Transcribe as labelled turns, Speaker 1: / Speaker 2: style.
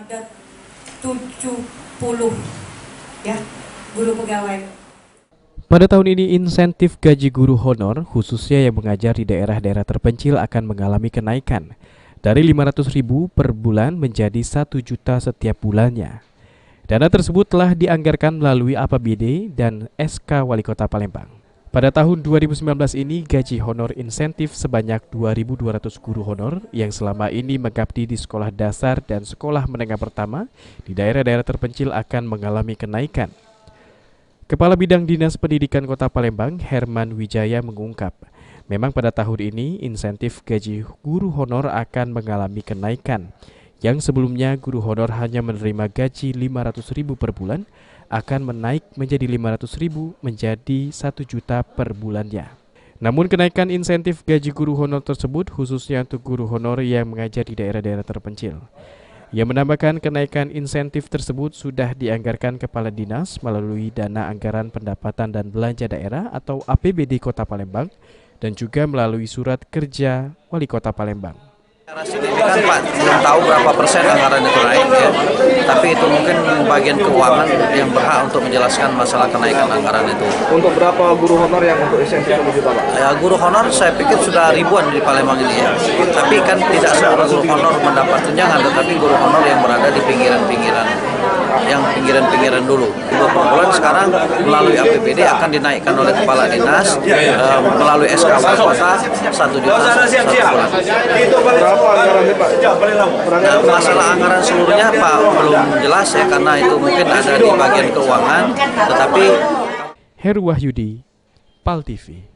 Speaker 1: ada 70 ya guru pegawai.
Speaker 2: Pada tahun ini insentif gaji guru honor khususnya yang mengajar di daerah-daerah terpencil akan mengalami kenaikan dari 500.000 per bulan menjadi 1 juta setiap bulannya. Dana tersebut telah dianggarkan melalui APBD dan SK Wali Kota Palembang. Pada tahun 2019 ini gaji honor insentif sebanyak 2.200 guru honor yang selama ini mengabdi di sekolah dasar dan sekolah menengah pertama di daerah-daerah terpencil akan mengalami kenaikan. Kepala Bidang Dinas Pendidikan Kota Palembang, Herman Wijaya mengungkap, memang pada tahun ini insentif gaji guru honor akan mengalami kenaikan. Yang sebelumnya guru honor hanya menerima gaji 500.000 per bulan, akan menaik menjadi 500.000 menjadi 1 juta per bulannya. Namun kenaikan insentif gaji guru honor tersebut khususnya untuk guru honor yang mengajar di daerah-daerah terpencil. Ia menambahkan kenaikan insentif tersebut sudah dianggarkan Kepala Dinas melalui Dana Anggaran Pendapatan dan Belanja Daerah atau APBD Kota Palembang dan juga melalui Surat Kerja Wali Kota Palembang.
Speaker 3: Secara signifikan Pak, belum tahu berapa persen anggaran itu naik ya. Tapi itu mungkin bagian keuangan yang berhak untuk menjelaskan masalah kenaikan anggaran itu.
Speaker 4: Untuk berapa guru honor yang untuk insentif 1 juta Pak?
Speaker 3: Ya, guru honor saya pikir sudah ribuan di Palembang ini ya. Tapi kan tidak semua guru honor mendapat tunjangan, tetapi guru honor yang berada di pinggiran-pinggiran, yang pinggiran-pinggiran dulu. Untuk per bulan sekarang melalui APBD akan dinaikkan oleh Kepala Dinas melalui SK Wali Kota 1 juta satu bulan.
Speaker 4: Berapa anggarannya Pak?
Speaker 3: Nah, masalah anggaran seluruhnya Pak belum jelas ya karena itu mungkin ada di bagian keuangan, tetapi
Speaker 2: Heru Wahyudi, PAL TV.